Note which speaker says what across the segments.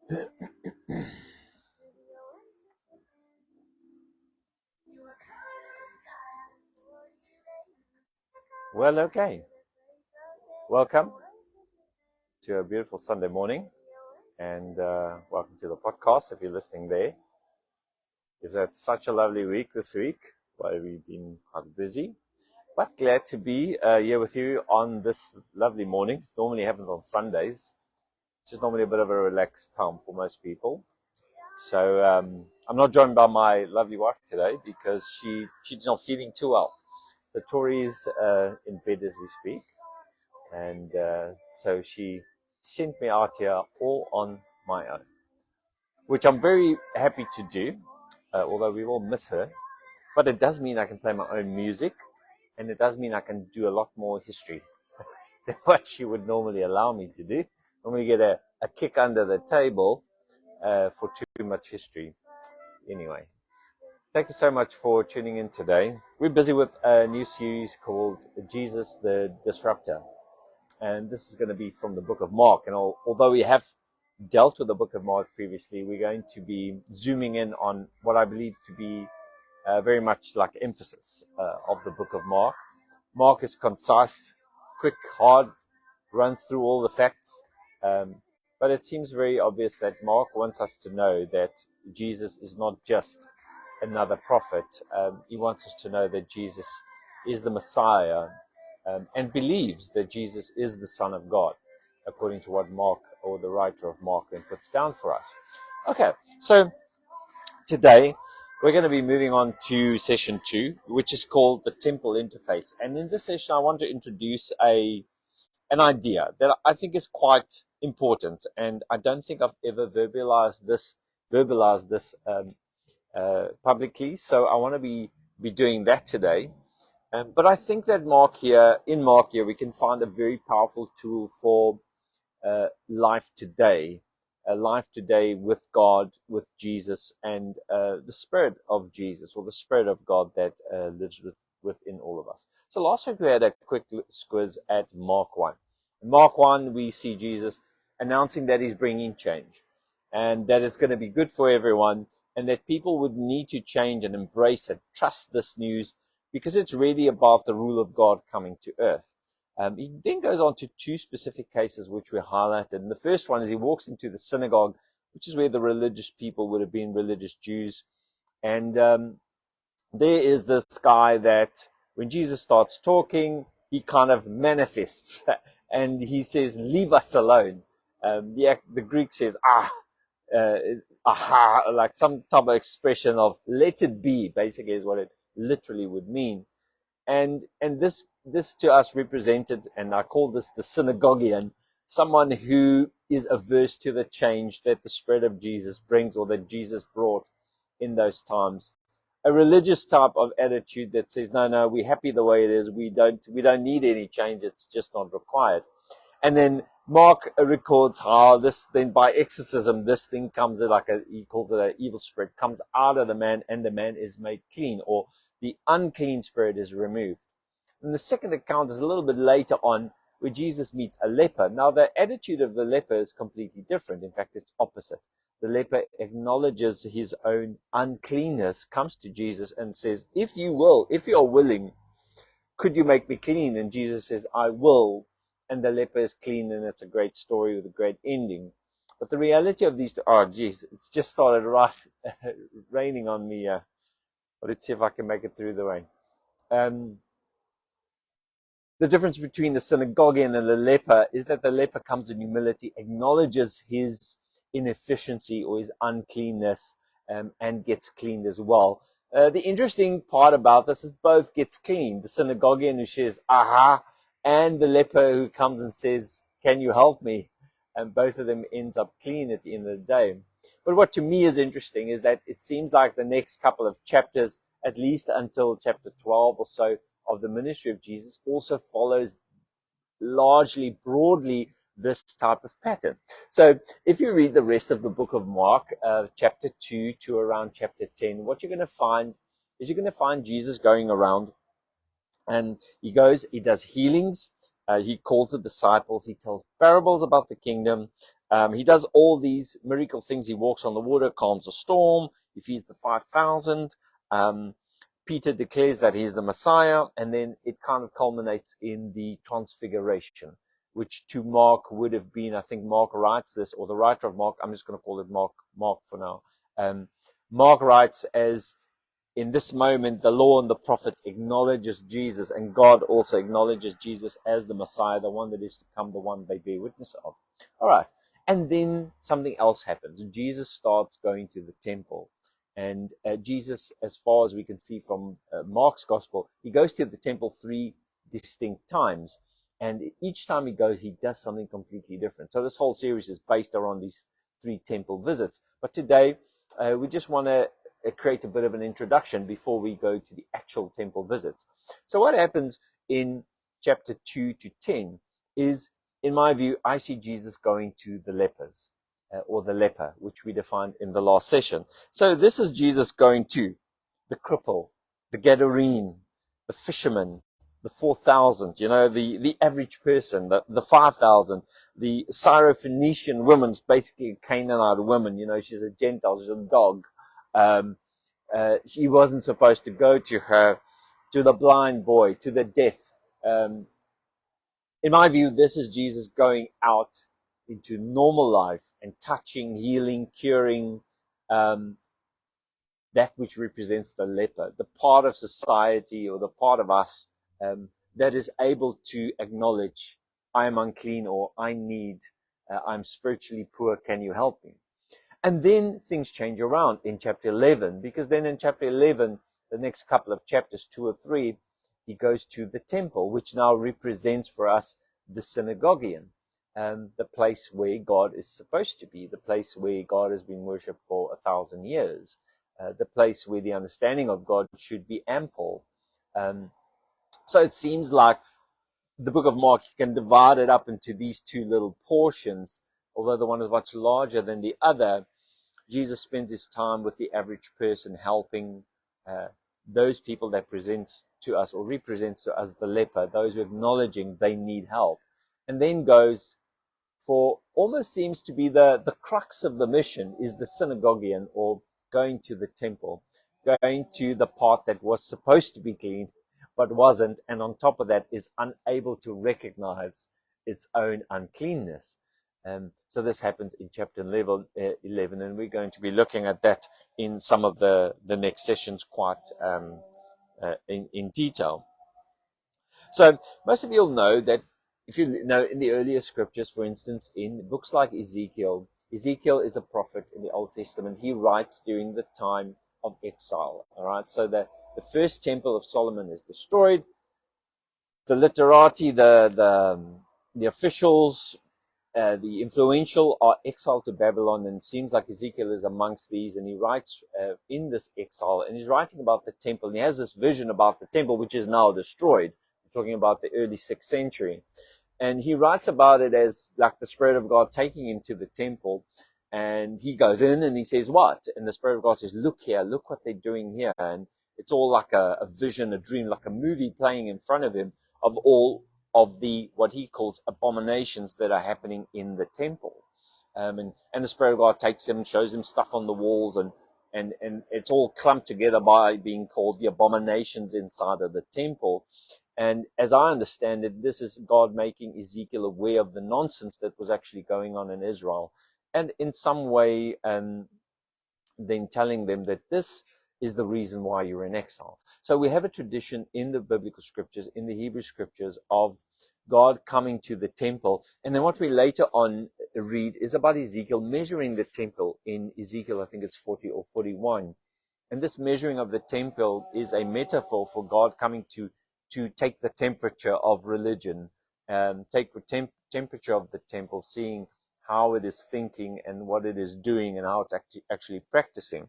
Speaker 1: Well, okay. Welcome to a beautiful Sunday morning, and welcome to the podcast if you're listening there. We've had such a lovely week this week, while we've been quite busy, but glad to be here with you on this lovely morning. It normally happens on Sundays, which is normally a bit of a relaxed time for most people. So I'm not joined by my lovely wife today because she's not feeling too well. So Tori's in bed as we speak. And so she sent me out here all on my own, which I'm very happy to do, although we will miss her. But it does mean I can play my own music, and it does mean I can do a lot more history than what she would normally allow me to do. Normally get a kick under the table for too much history. Anyway, thank you so much for tuning in today. We're busy with a new series called Jesus the Disruptor. And this is going to be from the book of Mark. And although we have dealt with the book of Mark previously, we're going to be zooming in on what I believe to be very much like emphasis of the book of Mark. Mark is concise, quick, hard, runs through all the facts. But it seems very obvious that Mark wants us to know that Jesus is not just another prophet. He wants us to know that Jesus is the Messiah, and believes that Jesus is the Son of God, according to what Mark, or the writer of Mark, then puts down for us. Okay, so today we're going to be moving on to session 2, which is called the Temple Interface. And in this session, I want to introduce an idea that I think is quite important, and I don't think I've ever verbalized this publicly. So I want to be doing that today. But I think that in Mark here, we can find a very powerful tool for life today with God, with Jesus, and the Spirit of Jesus, or the Spirit of God that lives within all of us. So last week we had a quick squiz at Mark 1. In Mark 1, we see Jesus announcing that he's bringing change, and that it's going to be good for everyone, and that people would need to change and embrace and trust this news, because it's really about the rule of God coming to earth. He then goes on to 2 specific cases which we highlighted. And the first one is he walks into the synagogue, which is where the religious people would have been, religious Jews. And there is this guy that when Jesus starts talking, he kind of manifests and he says, "Leave us alone." The Greek says, aha, like some type of expression of "let it be," basically is what it literally would mean. And this to us represented, and I call this the synagoguean, someone who is averse to the change that the Spirit of Jesus brings, or that Jesus brought in those times. A religious type of attitude that says, no, we're happy the way it is. We don't need any change. It's just not required. And then Mark records how this, then by exorcism, this thing comes, he calls it an evil spirit, comes out of the man, and the man is made clean, or the unclean spirit is removed. And the second account is a little bit later on, where Jesus meets a leper. Now, the attitude of the leper is completely different. In fact, it's opposite. The leper acknowledges his own uncleanness, comes to Jesus and says, if you are willing, could you make me clean? And Jesus says, I will. And the leper is clean, and it's a great story with a great ending. But the reality of these two, it's just started raining on me. Let's see if I can make it through the rain. The difference between the synagoguean and the leper is that the leper comes in humility, acknowledges his inefficiency or his uncleanness, and gets cleaned as well. The interesting part about this is both gets cleaned. The synagoguean who says, aha, and the leper who comes and says, can you help me? And both of them ends up clean at the end of the day. But what to me is interesting is that it seems like the next couple of chapters, at least until chapter 12 or so of the ministry of Jesus, also follows largely, broadly, this type of pattern. So if you read the rest of the book of Mark, chapter 2 to around chapter 10, what you're going to find is Jesus going around, and he does healings, He calls the disciples. He tells parables about the kingdom. He does all these miracle things. He walks on the water, calms a storm. He feeds the 5,000. Peter declares that he's the Messiah, and then it kind of culminates in the transfiguration, which to Mark would have been, I think Mark writes this, or the writer of Mark, I'm just going to call it Mark for now. Mark writes, as in this moment, the law and the prophets acknowledges Jesus, and God also acknowledges Jesus as the Messiah, the one that is to come, the one they bear witness of. All right. And then something else happens. Jesus starts going to the temple. And Jesus, as far as we can see from Mark's gospel, he goes to the temple 3 distinct times. And each time he goes, he does something completely different. So this whole series is based around these 3 temple visits. But today, we just want to create a bit of an introduction before we go to the actual temple visits. So what happens in chapter 2 to 10 is, in my view, I see Jesus going to the lepers. Or the leper, which we defined in the last session. So this is Jesus going to the cripple, the Gadarene, the fisherman, the 4,000, the average person, the 5,000, the Syrophoenician woman's basically a Canaanite woman, she's a Gentile, she's a dog. He wasn't supposed to go to her, to the blind boy, to the deaf. In my view, this is Jesus going out into normal life and touching, healing, curing that which represents the leper, the part of society or the part of us that is able to acknowledge, I am unclean, or I need, I'm spiritually poor, can you help me? And then things change around in chapter 11, because then in chapter 11, the next couple of chapters, 2 or 3, he goes to the temple, which now represents for us the synagoguean. The place where God is supposed to be, the place where God has been worshipped for 1,000 years, the place where the understanding of God should be ample. So it seems like the book of Mark, you can divide it up into these 2 little portions, although the one is much larger than the other. Jesus spends his time with the average person, helping those people that presents to us or represents to us the leper, those who are acknowledging they need help, and then goes for almost seems to be the crux of the mission is the synagoguean, or going to the temple, going to the part that was supposed to be clean but wasn't, and on top of that is unable to recognize its own uncleanness. So this happens in chapter 11, and we're going to be looking at that in some of the next sessions quite in detail. So most of you will know that, if you know, in the earlier scriptures, for instance, in books like Ezekiel is a prophet in the Old Testament. He writes during the time of exile. All right, so the first temple of Solomon is destroyed. The literati, the officials, the influential are exiled to Babylon, and it seems like Ezekiel is amongst these, and he writes in this exile, and he's writing about the temple, and he has this vision about the temple, which is now destroyed. We're talking about the early 6th century. And he writes about it as like the Spirit of God taking him to the temple, and he goes in and he says, what? And the Spirit of God says, look here, look what they're doing here. And it's all like a vision, a dream, like a movie playing in front of him of all of the, what he calls abominations that are happening in the temple. And the Spirit of God takes him and shows him stuff on the walls, and it's all clumped together by being called the abominations inside of the temple. And as I understand it, this is God making Ezekiel aware of the nonsense that was actually going on in Israel, and in some way then telling them that this is the reason why you're in exile. So we have a tradition in the biblical scriptures, in the Hebrew scriptures, of God coming to the temple. And then what we later on read is about Ezekiel measuring the temple in Ezekiel, I think it's 40 or 41. And this measuring of the temple is a metaphor for God coming to take the temperature of religion, take the temperature of the temple, seeing how it is thinking and what it is doing and how it's actually practicing.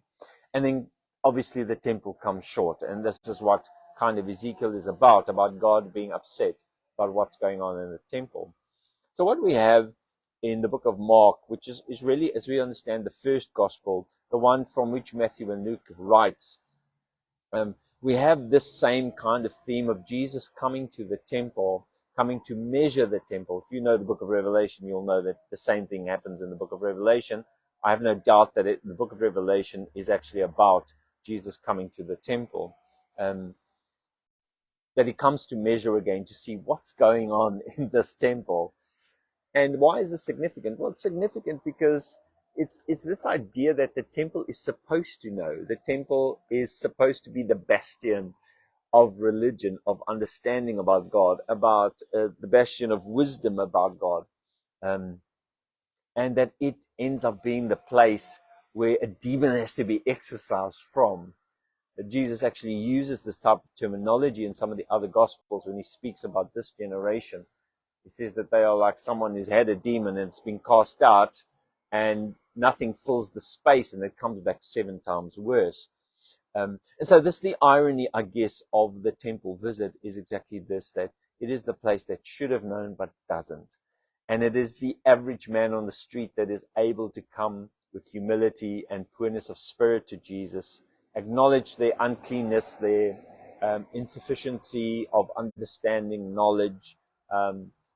Speaker 1: And then obviously the temple comes short, and this is what kind of Ezekiel is about God being upset about what's going on in the temple. So what we have in the book of Mark, which is really, as we understand, the first gospel, the one from which Matthew and Luke writes, we have this same kind of theme of Jesus coming to the temple, coming to measure the temple. If you know the book of Revelation, you'll know that the same thing happens in the book of Revelation. I have no doubt that the book of Revelation is actually about Jesus coming to the temple. That he comes to measure again to see what's going on in this temple. And why is this significant? Well, it's significant because it's this idea that the temple is supposed to know. The temple is supposed to be the bastion of religion, of understanding about God, about the bastion of wisdom about God. And that it ends up being the place where a demon has to be exorcised from. Jesus actually uses this type of terminology in some of the other Gospels when he speaks about this generation. He says that they are like someone who's had a demon and it's been cast out and nothing fills the space and it comes back 7 times worse. And so this, the irony, I guess, of the temple visit is exactly this, that it is the place that should have known but doesn't. And it is the average man on the street that is able to come with humility and poorness of spirit to Jesus, acknowledge their uncleanness, their insufficiency of understanding, knowledge,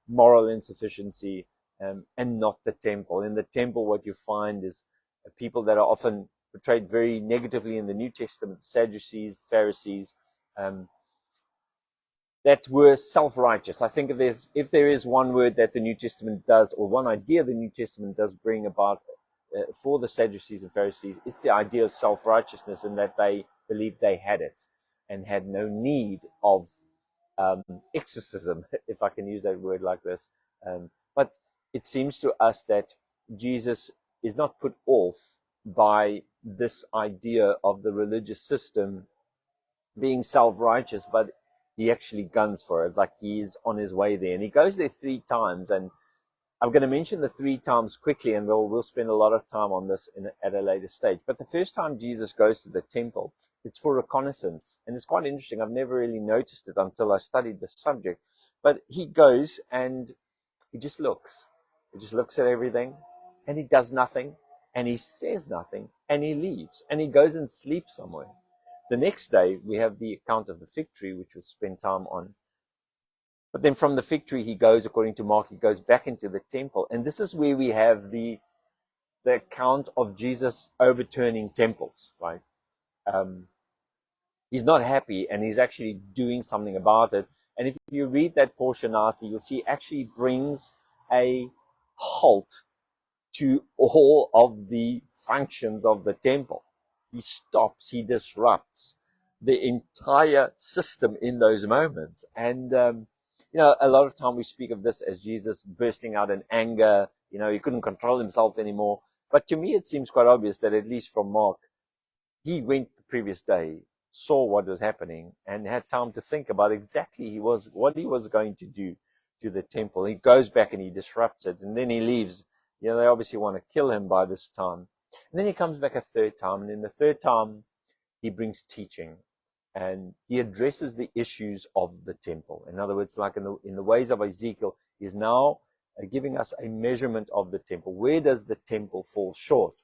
Speaker 1: moral insufficiency, and not the temple. In the temple, what you find is people that are often portrayed very negatively in the New Testament, Sadducees, Pharisees, that were self-righteous. I think if there is one word that the New Testament does, or one idea the New Testament does bring about for the Sadducees and Pharisees, it's the idea of self-righteousness, and that they believed they had it and had no need of exorcism, if I can use that word like this. But it seems to us that Jesus is not put off by this idea of the religious system being self-righteous, but he actually guns for it, like he is on his way there. And he goes there 3 times, and I'm going to mention the 3 times quickly, and we'll spend a lot of time on this at a later stage. But the first time Jesus goes to the temple, it's for reconnaissance. And it's quite interesting. I've never really noticed it until I studied the subject. But he goes and he just looks. He just looks at everything, and he does nothing, and he says nothing, and he leaves, and he goes and sleeps somewhere. The next day, we have the account of the fig tree, which we'll spend time on. But then from the fig tree, he goes, according to Mark, he goes back into the temple. And this is where we have the account of Jesus overturning temples, right? He's not happy, and he's actually doing something about it. And if you read that portion after, you'll see he actually brings a halt to all of the functions of the temple. He stops, he disrupts the entire system in those moments. And, a lot of time we speak of this as Jesus bursting out in anger. He couldn't control himself anymore. But to me, it seems quite obvious that, at least from Mark, he went the previous day, saw what was happening, and had time to think about exactly what he was going to do to the temple. He goes back and he disrupts it, and then he leaves. They obviously want to kill him by this time. And then he comes back a 3rd time, and in the 3rd time, he brings teaching, and he addresses the issues of the temple. In other words, like in the ways of Ezekiel, he is now giving us a measurement of the temple. Where does the temple fall short?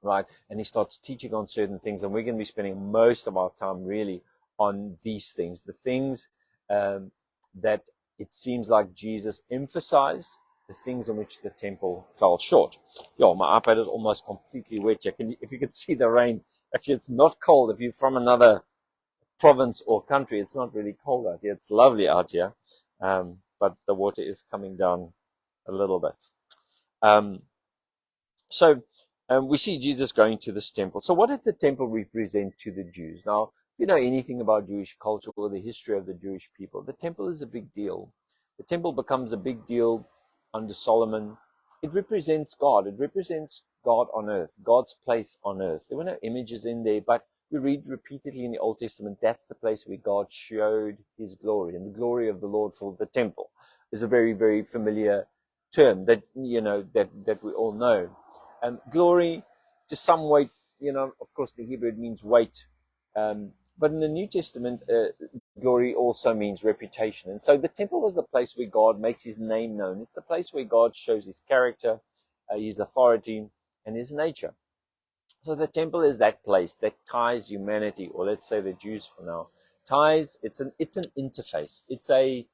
Speaker 1: Right? And he starts teaching on certain things, and we're going to be spending most of our time really on these things, the things that it seems like Jesus emphasized, the things in which the temple fell short. My iPad is almost completely wet here. If you could see the rain, actually it's not cold. If you're from another province or country, it's not really cold out here. It's lovely out here, but the water is coming down a little bit. So we see Jesus going to this temple. So what did the temple represent to the Jews? Now, if you know anything about Jewish culture or the history of the Jewish people, the temple is a big deal. The temple becomes a big deal under Solomon. It represents God. It represents God on earth, God's place on earth. There were no images in there, but we read repeatedly in the Old Testament, that's the place where God showed his glory, and the glory of the Lord filled the temple is a very, very familiar term that, that we all know. Glory, to some weight, of course the Hebrew means weight, but in the New Testament, glory also means reputation. And so the temple was the place where God makes his name known. It's the place where God shows his character, his authority, and his nature. So the temple is that place that ties humanity, or let's say the Jews for now, it's an interface. It's a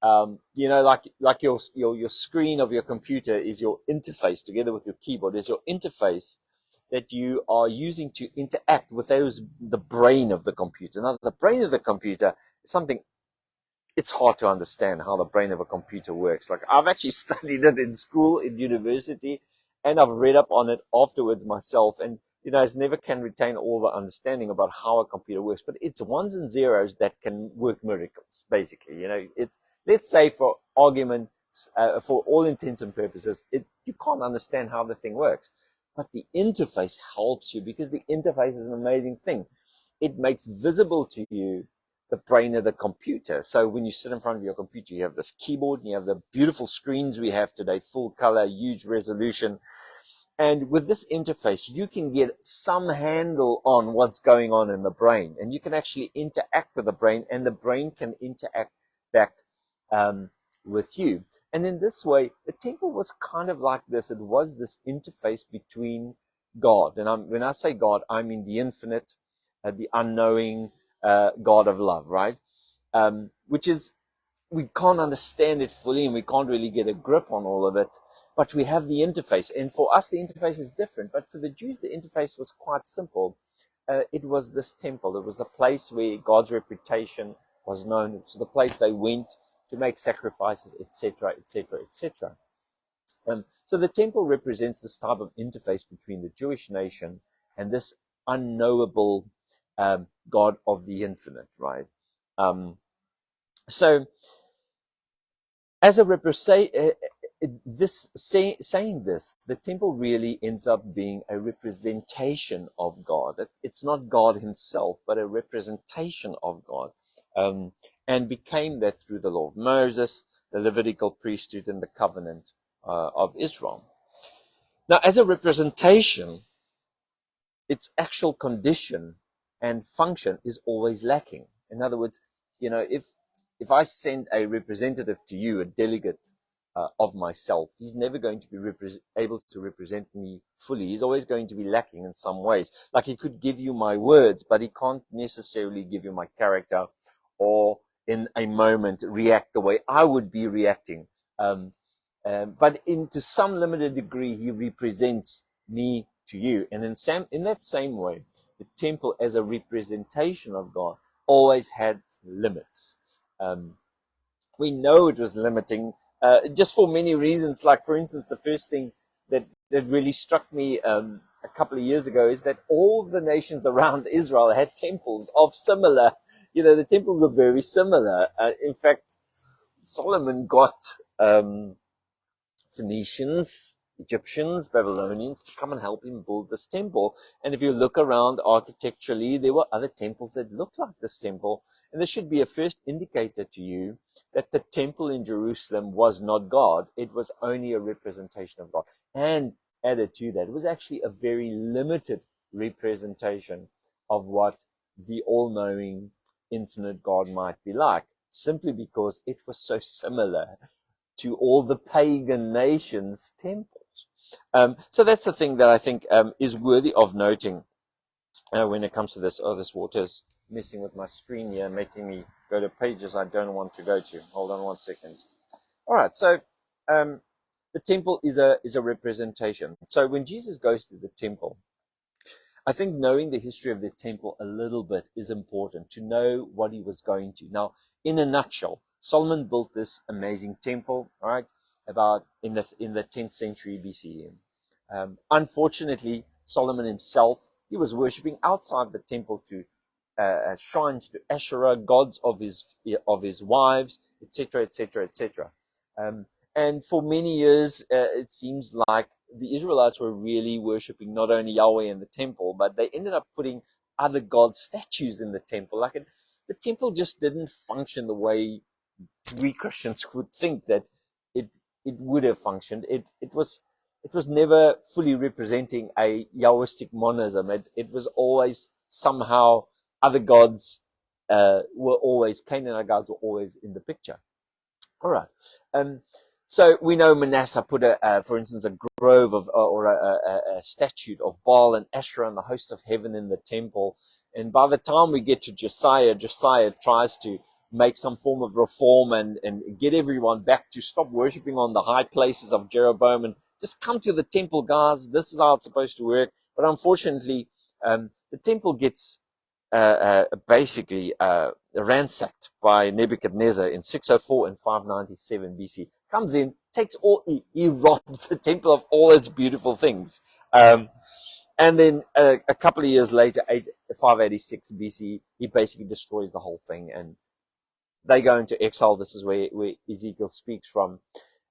Speaker 1: like your screen of your computer is your interface, together with your keyboard is your interface that you are using to interact with the brain of the computer. Now, the brain of the computer is something, it's hard to understand how the brain of a computer works. Like, I've actually studied it in school, in university, and I've read up on it afterwards myself. And, I never can retain all the understanding about how a computer works, but it's ones and zeros that can work miracles, basically. Let's say for arguments, for all intents and purposes, you can't understand how the thing works. But the interface helps you, because the interface is an amazing thing. It makes visible to you the brain of the computer. So when you sit in front of your computer, you have this keyboard and you have the beautiful screens we have today, full color, huge resolution. And with this interface, you can get some handle on what's going on in the brain, and you can actually interact with the brain, and the brain can interact back with you. And in this way, the temple was kind of like this. It was this interface between God. And when I say God, I mean the infinite, the unknowing God of love, right? Which is, we can't understand it fully, and we can't really get a grip on all of it, but we have the interface. And for us, the interface is different. But for the Jews, the interface was quite simple. It was this temple. It was the place where God's reputation was known. It was the place they went to make sacrifices, etc., etc., etc. So the temple represents this type of interface between the Jewish nation and this unknowable God of the infinite, right? So as a saying this, the temple really ends up being a representation of God. It's not God himself, but a representation of God, and became that through the law of Moses, the Levitical priesthood, and the covenant of Israel. Now, as a representation, its actual condition and function is always lacking. In other words, if I send a representative to you, a delegate of myself, he's never going to be able to represent me fully. He's always going to be lacking in some ways. Like, he could give you my words, but he can't necessarily give you my character, or in a moment react the way I would be reacting. But to some limited degree, he represents me to you. And in that same way, the temple as a representation of God always had limits. We know it was limiting just for many reasons. Like, for instance, the first thing that really struck me a couple of years ago is that all the nations around Israel had temples of similar, the temples are very similar. In fact, Solomon got Phoenicians, Egyptians, Babylonians to come and help him build this temple. And if you look around architecturally, there were other temples that looked like this temple. And this should be a first indicator to you that the temple in Jerusalem was not God. It was only a representation of God. And added to that, it was actually a very limited representation of what the all-knowing, infinite God might be like, simply because it was so similar to all the pagan nations' temples. So that's the thing that I think is worthy of noting when it comes to this. Oh, this water's messing with my screen here, making me go to pages I don't want to go to. Hold on one second. All right, so the temple is a representation. So when Jesus goes to the temple, I think knowing the history of the temple a little bit is important, to know what he was going to. Now, in a nutshell, Solomon built this amazing temple, right, about in the 10th century BCE. Unfortunately, Solomon himself, he was worshipping outside the temple to shrines to Asherah, gods of his wives, etc., etc., etc. And for many years, it seems like the Israelites were really worshipping not only Yahweh in the temple, but they ended up putting other god statues in the temple. The temple just didn't function the way we Christians would think that it would have functioned. It was never fully representing a Yahwistic monism. It was always somehow other gods were always, Canaanite gods were always in the picture. All right. So we know Manasseh put for instance, a grove of, or a statue of Baal and Asherah and the hosts of heaven in the temple. And by the time we get to Josiah tries to make some form of reform and get everyone back to stop worshipping on the high places of Jeroboam and just come to the temple, guys. This is how it's supposed to work. But unfortunately, the temple gets basically ransacked by Nebuchadnezzar in 604 and 597 BC. Comes in, takes he robs the temple of all its beautiful things. And then a couple of years later, 586 BC, he basically destroys the whole thing, and they go into exile. This is where Ezekiel speaks from.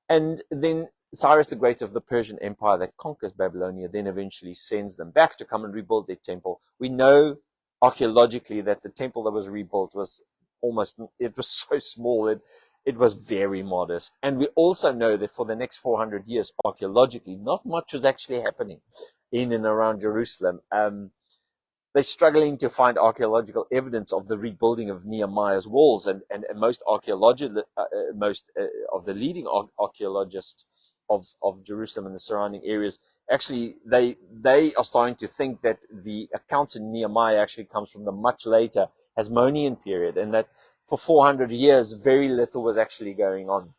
Speaker 1: And then Cyrus the Great of the Persian Empire that conquers Babylonia then eventually sends them back to come and rebuild their temple. We know archaeologically that the temple that was rebuilt was it was so small that it was very modest. And we also know that for the next 400 years, archaeologically, not much was actually happening in and around Jerusalem. They're struggling to find archaeological evidence of the rebuilding of Nehemiah's walls, and most of the leading archaeologists of Jerusalem and the surrounding areas, actually, they are starting to think that the accounts in Nehemiah actually comes from the much later Hasmonean period, and that for 400 years, very little was actually going on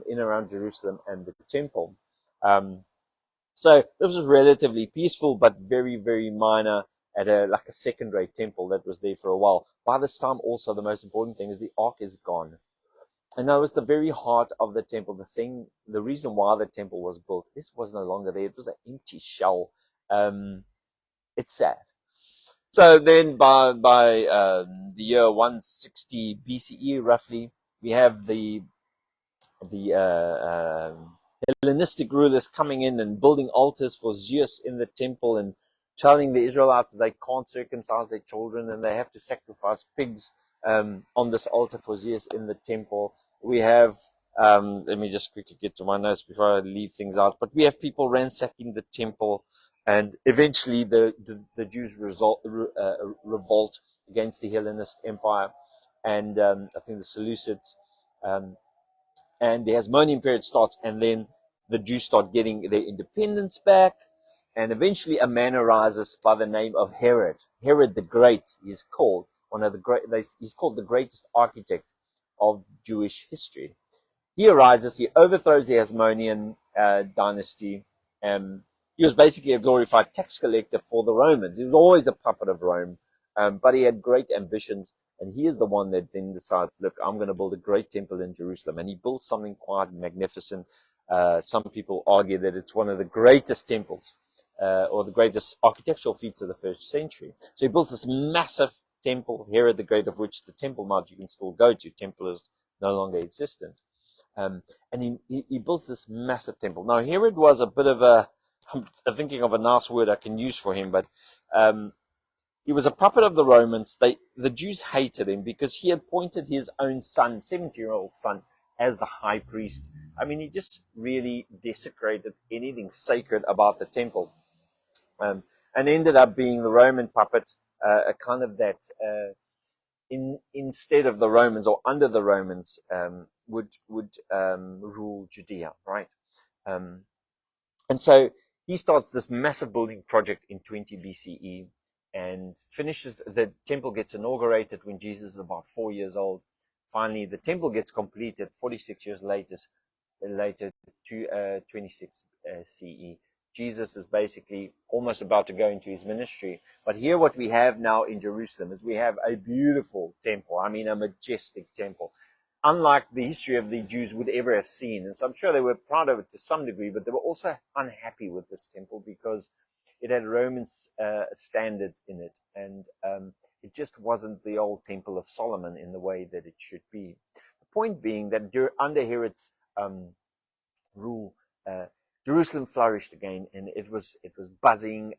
Speaker 1: in around Jerusalem and the temple. So this was relatively peaceful, but very, very minor at a second-rate temple that was there for a while. By this time, also, the most important thing is the ark is gone. And that was the very heart of the temple. The reason why the temple was built, this was no longer there. It was an empty shell. It's sad. So then by the year 160 BCE, roughly, we have the Hellenistic rulers coming in and building altars for Zeus in the temple and telling the Israelites that they can't circumcise their children and they have to sacrifice pigs on this altar for Zeus in the temple. We have, let me just quickly get to my notes before I leave things out, but we have people ransacking the temple, and eventually the Jews revolt against the Hellenist Empire, and I think the Seleucids, and the Hasmonean period starts, and then the Jews start getting their independence back, and eventually a man arises by the name of Herod. Herod the Great is called he's called the greatest architect of Jewish history. He arises, he overthrows the Hasmonean dynasty. He was basically a glorified tax collector for the Romans. He was always a puppet of Rome, but he had great ambitions. And he is the one that then decides, look, I'm going to build a great temple in Jerusalem. And he built something quite magnificent. Some people argue that it's one of the greatest temples, or the greatest architectural feats of the first century. So he built this massive temple, Herod the Great, of which the Temple Mount you can still go to. Temple is no longer existent. And he built this massive temple. Now, Herod was a bit of I'm thinking of a nice word I can use for him, but he was a puppet of the Romans. The Jews hated him because he appointed his own son, 70-year-old son, as the high priest. I mean, he just really desecrated anything sacred about the temple, and ended up being the Roman puppet, a kind of that instead of the Romans or under the Romans would rule Judea, right? And so he starts this massive building project in 20 BCE. And the temple gets inaugurated when Jesus is about 4 years old. Finally, the temple gets completed 46 years later to 26 CE. Jesus is basically almost about to go into his ministry. But here what we have now in Jerusalem is we have a beautiful temple. I mean, a majestic temple, unlike the history of the Jews would ever have seen. And so I'm sure they were proud of it to some degree, but they were also unhappy with this temple because it had Roman standards in it, and it just wasn't the old Temple of Solomon in the way that it should be. The point being that under Herod's rule, Jerusalem flourished again, and it was buzzing,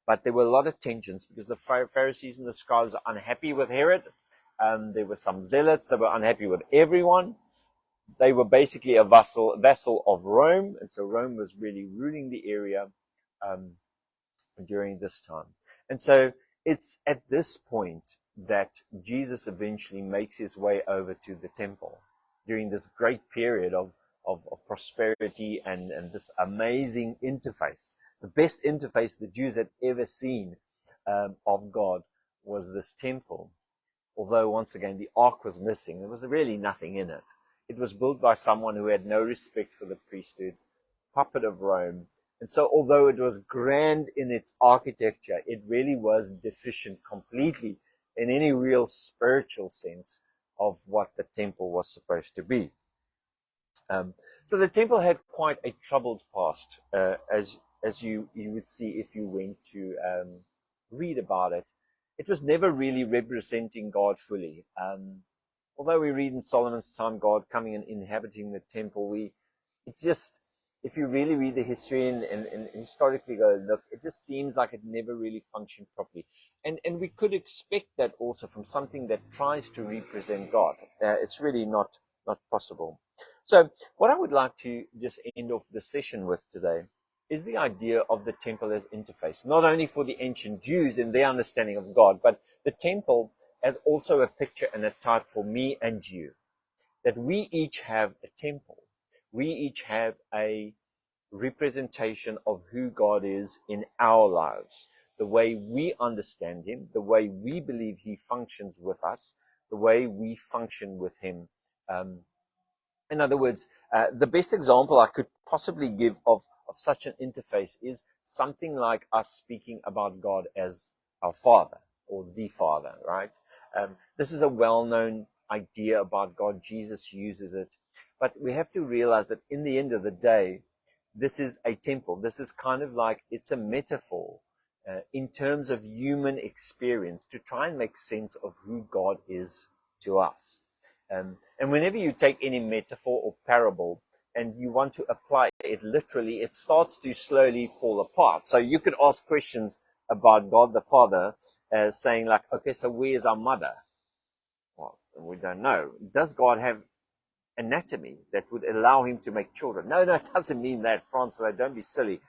Speaker 1: but there were a lot of tensions because the Pharisees and the scribes were unhappy with Herod. There were some zealots that were unhappy with everyone. They were basically a vassal of Rome, and so Rome was really ruling the area during this time. And so it's at this point that Jesus eventually makes his way over to the temple during this great period of prosperity and this amazing interface. The best interface the Jews had ever seen of God was this temple. although once again the ark was missing, there was really nothing in it. It was built by someone who had no respect for the priesthood, puppet of Rome. And so although it was grand in its architecture, it really was deficient completely in any real spiritual sense of what the temple was supposed to be. So the temple had quite a troubled past, as you would see if you went to read about it. It was never really representing God fully. Although we read in Solomon's time God coming and inhabiting the temple, if you really read the history and historically go look, it just seems like it never really functioned properly. And we could expect that also from something that tries to represent God. It's really not possible. So what I would like to just end off the session with today is the idea of the temple as interface, not only for the ancient Jews in their understanding of God, but the temple as also a picture and a type for me and you, that we each have a temple. We each have a representation of who God is in our lives, the way we understand him, the way we believe he functions with us, the way we function with him. In other words, the best example I could possibly give of such an interface is something like us speaking about God as our Father or the Father, right? This is a well-known idea about God. Jesus uses it. But we have to realize that in the end of the day, this is a temple. This is kind of like, it's a metaphor in terms of human experience to try and make sense of who God is to us. And whenever you take any metaphor or parable and you want to apply it literally, it starts to slowly fall apart. So you could ask questions about God the Father, saying like, okay, so where is our mother? Well, we don't know. Does God have anatomy that would allow him to make children? No, it doesn't mean that, Francois, don't be silly.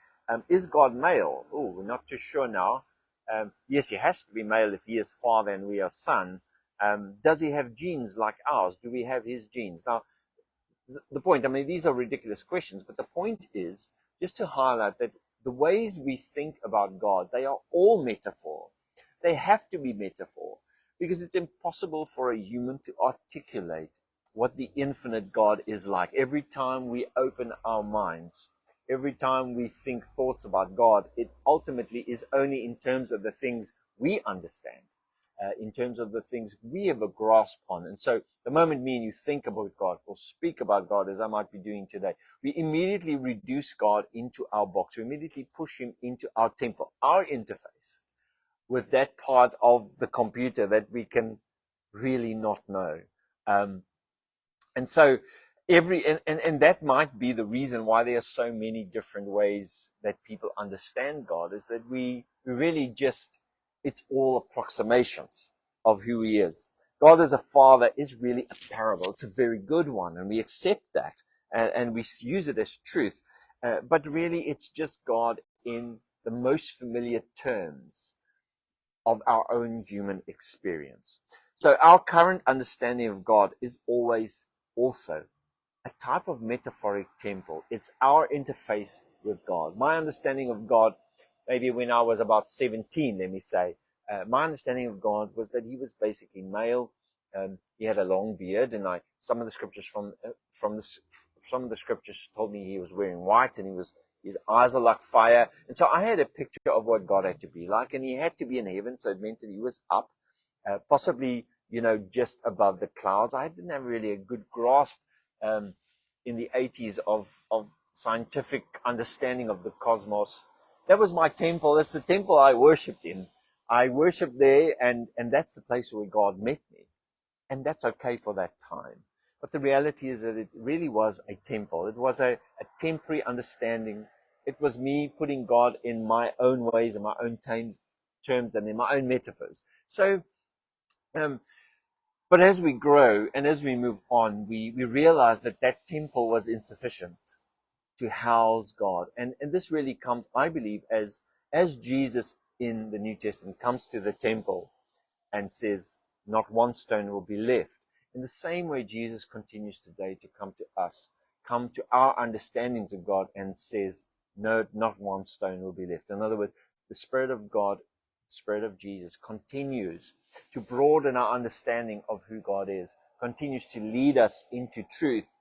Speaker 1: Is God male? Oh, we're not too sure now. Yes, he has to be male if he is father and we are son. Does he have genes like ours? Do we have his genes? Now, the point, I mean, these are ridiculous questions, but the point is just to highlight that the ways we think about God, they are all metaphor. They have to be metaphor because it's impossible for a human to articulate what the infinite God is like. Every time we open our minds, every time we think thoughts about God, it ultimately is only in terms of the things we understand, in terms of the things we have a grasp on. And so the moment me and you think about God or speak about God, as I might be doing today, we immediately reduce God into our box. We immediately push him into our temple, our interface with that part of the computer that we can really not know. And so and that might be the reason why there are so many different ways that people understand God, is that we really just, it's all approximations of who he is. God as a father is really a parable. It's a very good one, and we accept that, and we use it as truth. But really, it's just God in the most familiar terms of our own human experience. So our current understanding of God is always also a type of metaphoric temple. It's our interface with God. My understanding of God, maybe when I was about 17, let me say, my understanding of God was that he was basically male. He had a long beard, and some of the scriptures some of the scriptures told me he was wearing white, and his eyes are like fire. And so I had a picture of what God had to be like, and he had to be in heaven, so it meant that he was up, possibly, just above the clouds. I didn't have really a good grasp in the 80s of scientific understanding of the cosmos. That was my temple. That's the temple I worshipped in. I worshipped there, and that's the place where God met me. And that's okay for that time. But the reality is that it really was a temple. It was a temporary understanding. It was me putting God in my own ways, in my own terms, and in my own metaphors. So, but as we grow and as we move on, we realize that temple was insufficient to house God. And this really comes, I believe, as Jesus in the New Testament comes to the temple and says, not one stone will be left. In the same way, Jesus continues today to come to us, come to our understandings of God and says, no, not one stone will be left. In other words, the Spirit of God Spirit of Jesus continues to broaden our understanding of who God is, continues to lead us into truth.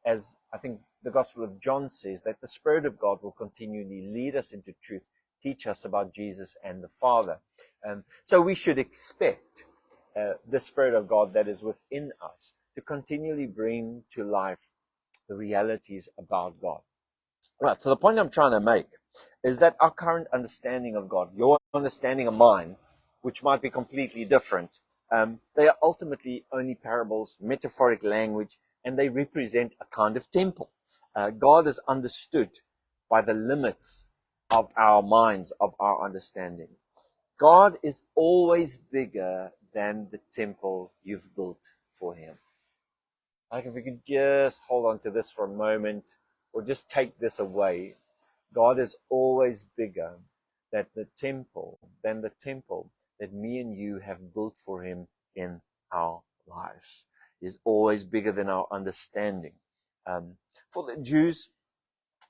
Speaker 1: As I think the Gospel of John says, that the Spirit of God will continually lead us into truth, teach us about Jesus and the Father. So we should expect the Spirit of God that is within us to continually bring to life the realities about God. Right, so the point I'm trying to make is that our current understanding of God, your understanding of mine, which might be completely different, they are ultimately only parables, metaphoric language, and they represent a kind of temple. God is understood by the limits of our minds, of our understanding. God is always bigger than the temple you've built for him. Like if we could just hold on to this for a moment, or just take this away. God is always bigger than the temple that me and you have built for him in our lives. He is always bigger than our understanding. For the Jews,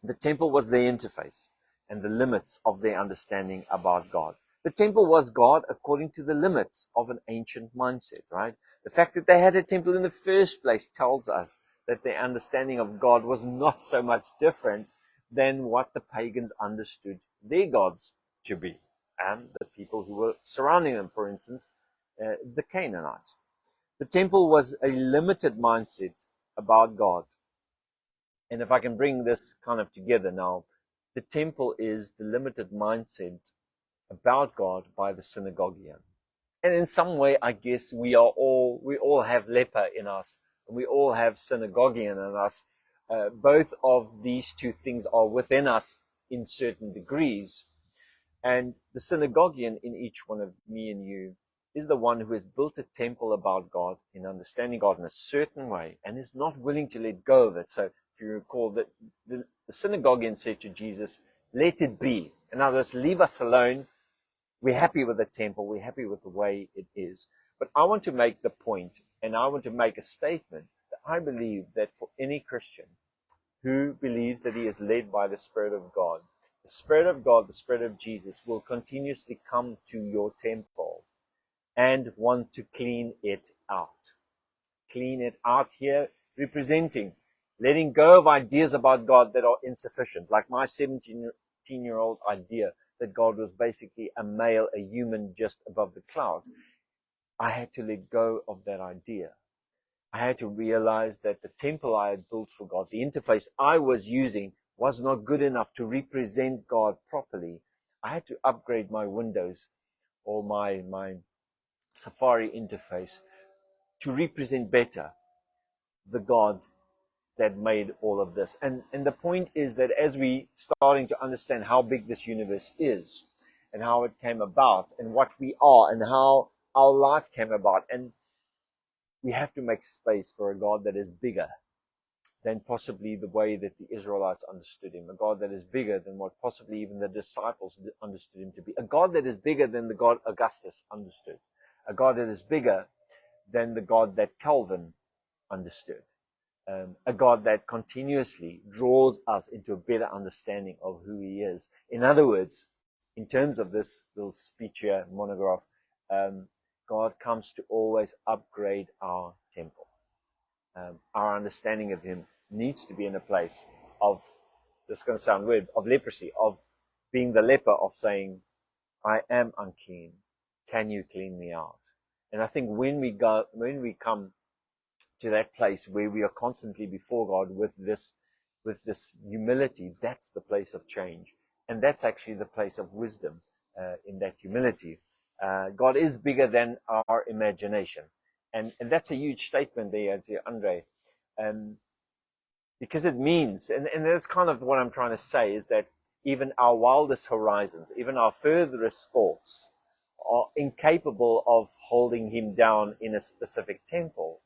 Speaker 1: the temple was their interface and the limits of their understanding about God. The temple was God according to the limits of an ancient mindset, right? The fact that they had a temple in the first place tells us that their understanding of God was not so much different than what the pagans understood their gods to be, and the people who were surrounding them, for instance, the Canaanites. The temple was a limited mindset about God. And if I can bring this kind of together now, the temple is the limited mindset about God by the synagoguean. And in some way, I guess we all have leper in us, and we all have synagoguean in us. Both of these two things are within us in certain degrees. And the synagoguean in each one of me and you is the one who has built a temple about God in understanding God in a certain way and is not willing to let go of it. So if you recall that the synagoguean said to Jesus, let it be. In other words, leave us alone. We're happy with the temple. We're happy with the way it is. But I want to make the point, and I want to make a statement that I believe that for any Christian who believes that he is led by the Spirit of God, the Spirit of God, the Spirit of Jesus will continuously come to your temple and want to clean it out. Clean it out here, representing letting go of ideas about God that are insufficient, like my 17-year-old idea that God was basically a male, a human just above the clouds. I had to let go of that idea. I had to realize that the temple I had built for God, the interface I was using, was not good enough to represent God properly. I had to upgrade my Windows or my Safari interface to represent better the God that made all of this. And the point is that as we starting to understand how big this universe is and how it came about and what we are and how our life came about, and we have to make space for a God that is bigger than possibly the way that the Israelites understood him, a God that is bigger than what possibly even the disciples understood him to be, a God that is bigger than the God Augustus understood, a God that is bigger than the God that Calvin understood. A God that continuously draws us into a better understanding of who he is. In other words, in terms of this little speech here, monograph, God comes to always upgrade our temple. Our understanding of him needs to be in a place of, this is going to sound weird, of leprosy, of being the leper, of saying, I am unclean. Can you clean me out? And I think when we come to that place where we are constantly before God with this humility, that's the place of change. And that's actually the place of wisdom in that humility. God is bigger than our imagination. And that's a huge statement there, Andre. Because it means, and that's kind of what I'm trying to say, is that even our wildest horizons, even our furthest thoughts, are incapable of holding him down in a specific temple.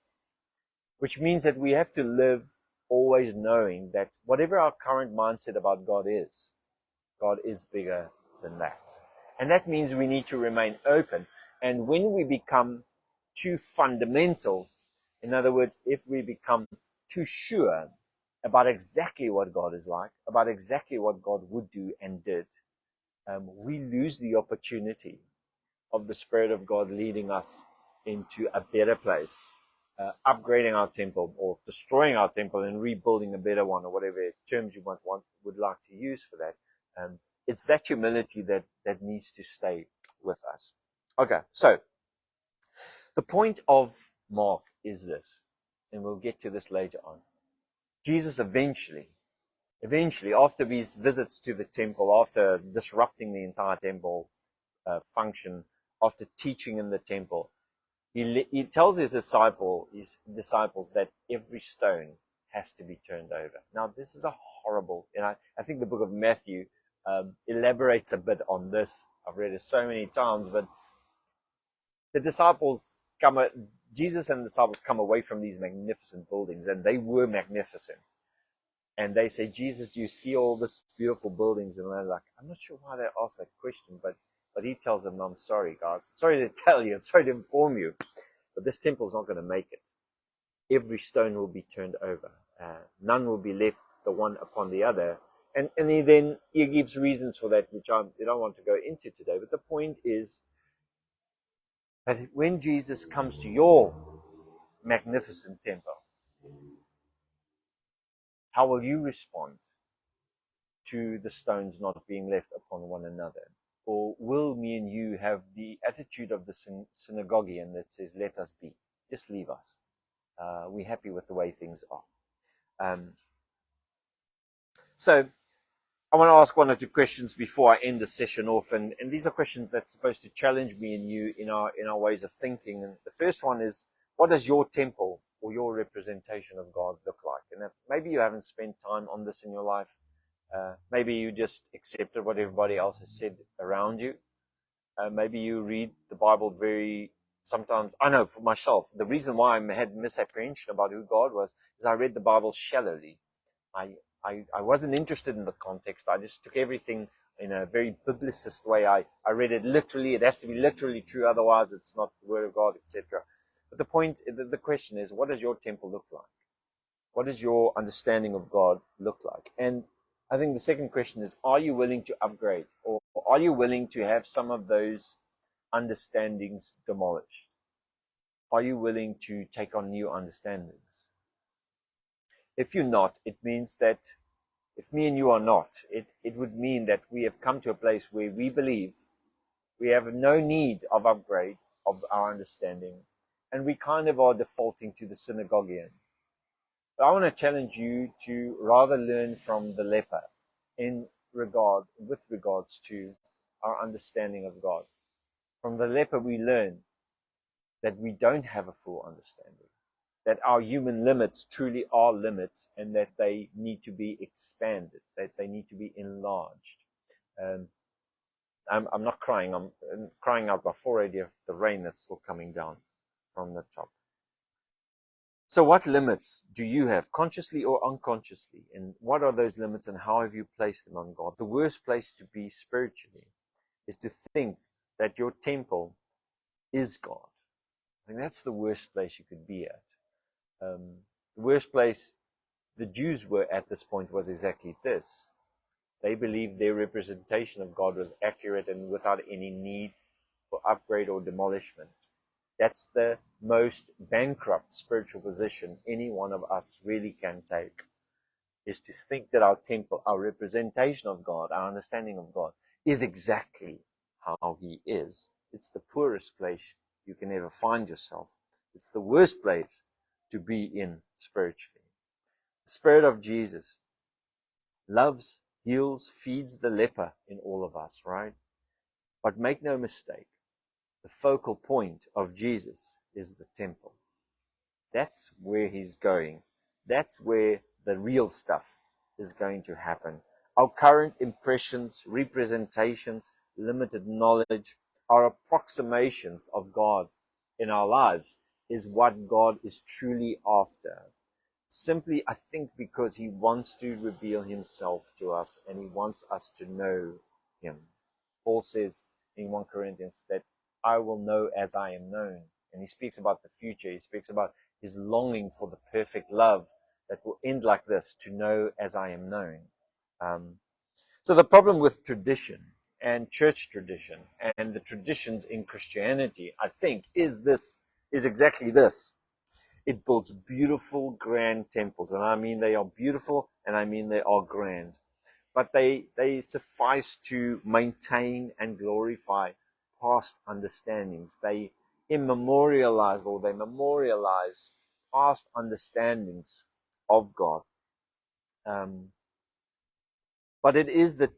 Speaker 1: Which means that we have to live always knowing that whatever our current mindset about God is bigger than that. And that means we need to remain open. And when we become too fundamental, in other words, if we become too sure about exactly what God is like, about exactly what God would do and did, we lose the opportunity of the Spirit of God leading us into a better place, upgrading our temple or destroying our temple and rebuilding a better one, or whatever terms you would like to use for that. It's that humility that needs to stay with us. Okay, so the point of Mark is this, and we'll get to this later on. Jesus eventually, after these visits to the temple, after disrupting the entire temple function, after teaching in the temple, he tells his disciples that every stone has to be turned over. Now, this is a horrible, and I think the book of Matthew elaborates a bit on this. I've read it so many times, but Jesus and the disciples come away from these magnificent buildings, and they were magnificent. And they say, Jesus, do you see all this beautiful buildings? And they're like, I'm not sure why they asked that question, but he tells them, I'm sorry, guys. I'm sorry to tell you. I'm sorry to inform you. But this temple is not going to make it. Every stone will be turned over. None will be left the one upon the other. And he gives reasons for that, which I don't want to go into today. But the point is that when Jesus comes to your magnificent temple, how will you respond to the stones not being left upon one another? Or will me and you have the attitude of the synagoguean that says, let us be, just leave us. We're happy with the way things are. So I want to ask one or two questions before I end the session off. And these are questions that's supposed to challenge me and you in our ways of thinking. And the first one is, what does your temple or your representation of God look like? And if maybe you haven't spent time on this in your life, maybe you just accepted what everybody else has said around you. Maybe you read the Bible sometimes, I know for myself, the reason why I had misapprehension about who God was is I read the Bible shallowly. I wasn't interested in the context. I just took everything in a very biblicist way. I read it literally. It has to be literally true, otherwise it's not the Word of God, etc. But the question is, what does your temple look like? What does your understanding of God look like? And I think the second question is, are you willing to upgrade? Or are you willing to have some of those understandings demolished? Are you willing to take on new understandings? If you're not, it means that, if me and you are not, it would mean that we have come to a place where we believe we have no need of upgrade of our understanding, and we kind of are defaulting to the synagoguean. But I want to challenge you to rather learn from the leper with regards to our understanding of God. From the leper, we learn that we don't have a full understanding, that our human limits truly are limits, and that they need to be expanded, that they need to be enlarged. I'm not crying. I'm crying out my forehead of the rain that's still coming down from the top. So what limits do you have, consciously or unconsciously? And what are those limits, and how have you placed them on God? The worst place to be spiritually is to think that your temple is God. I think that's the worst place you could be at. The worst place the Jews were at this point was exactly this. They believed their representation of God was accurate and without any need for upgrade or demolishment. That's the most bankrupt spiritual position any one of us really can take, is to think that our temple, our representation of God, our understanding of God is exactly how He is. It's the poorest place you can ever find yourself. It's the worst place to be in spiritually. The Spirit of Jesus loves, heals, feeds the leper in all of us, right? But make no mistake, the focal point of Jesus is the temple. That's where He's going. That's where the real stuff is going to happen. Our current impressions, representations, limited knowledge, our approximations of God in our lives is what God is truly after. Simply, I think, because He wants to reveal Himself to us, and He wants us to know Him. Paul says in 1 Corinthians that I will know as I am known. And he speaks about the future. He speaks about his longing for the perfect love that will end like this, to know as I am known. So the problem with tradition and church tradition and the traditions in Christianity, I think, is exactly this. It builds beautiful, grand temples. And I mean they are beautiful, and I mean they are grand. But they suffice to maintain and glorify past understandings. They memorialize past understandings of God. But it is the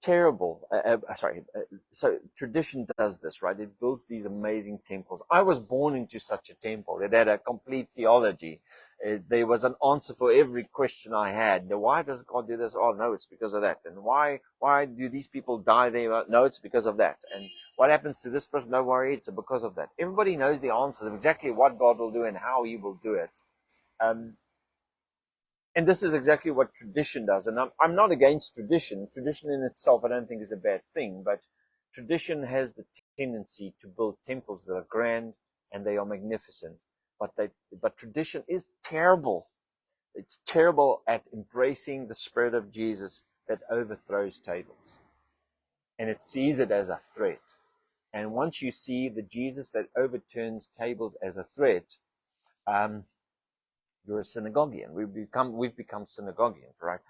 Speaker 1: terrible. So tradition does this, right? It builds these amazing temples. I was born into such a temple. It had a complete theology. There was an answer for every question I had. Why does God do this? Oh, no, it's because of that. And why do these people die there? No, it's because of that. And what happens to this person? No worry, it's because of that. Everybody knows the answer of exactly what God will do and how He will do it. And this is exactly what tradition does. And I'm not against tradition. Tradition in itself, I don't think is a bad thing. But tradition has the tendency to build temples that are grand and they are magnificent. But tradition is terrible. It's terrible at embracing the Spirit of Jesus that overthrows tables. And it sees it as a threat. And once you see the Jesus that overturns tables as a threat, you're a synagoguean. We've become synagogueans, right?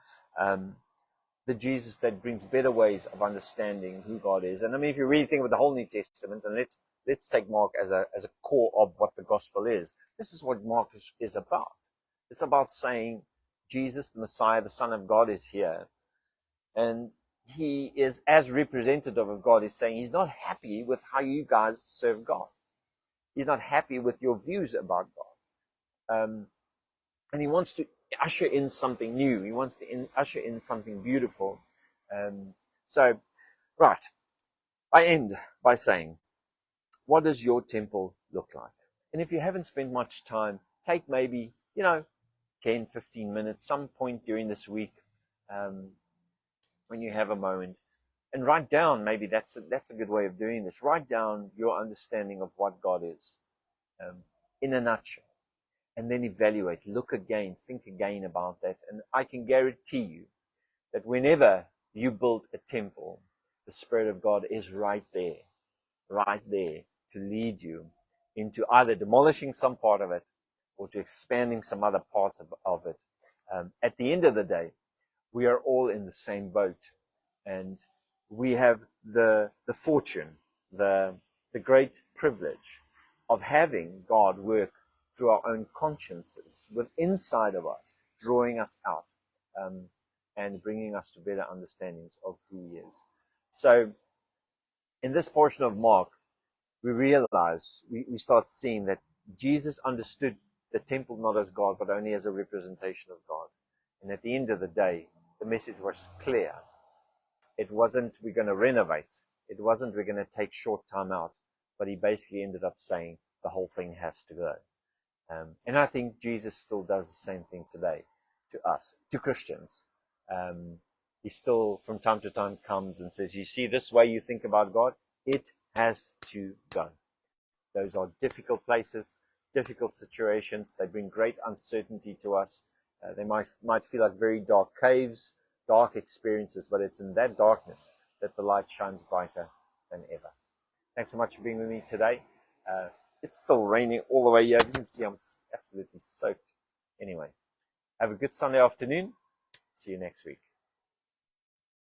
Speaker 1: The Jesus that brings better ways of understanding who God is. And I mean, if you really think about the whole New Testament, and let's take Mark as a core of what the gospel is. This is what Mark is about. It's about saying Jesus, the Messiah, the Son of God, is here, and He is, as representative of God, is saying He's not happy with how you guys serve God. He's not happy with your views about God. And He wants to usher in something new. He wants to usher in something beautiful. Right. I end by saying, what does your temple look like? And if you haven't spent much time, take maybe, 10, 15 minutes, some point during this week, when you have a moment, and write down, maybe that's a good way of doing this. Write down your understanding of what God is, in a nutshell. And then evaluate, look again, think again about that. And I can guarantee you that whenever you build a temple, the Spirit of God is right there to lead you into either demolishing some part of it or to expanding some other parts of it. At the end of the day, we are all in the same boat, and we have the fortune, the great privilege of having God work through our own consciences, with inside of us, drawing us out, and bringing us to better understandings of who He is. So, in this portion of Mark, we realize, we start seeing that Jesus understood the temple not as God, but only as a representation of God. And at the end of the day, the message was clear. It wasn't, we're going to renovate. It wasn't, we're going to take short time out. But He basically ended up saying, the whole thing has to go. And I think Jesus still does the same thing today to us, to Christians. He still, from time to time, comes and says, you see this way you think about God? It has to go. Those are difficult places, difficult situations. They bring great uncertainty to us. They might feel like very dark caves, dark experiences, but it's in that darkness that the light shines brighter than ever. Thanks so much for being with me today. It's still raining all the way here. As you can see, I'm absolutely soaked. Anyway, have a good Sunday afternoon. See you next week.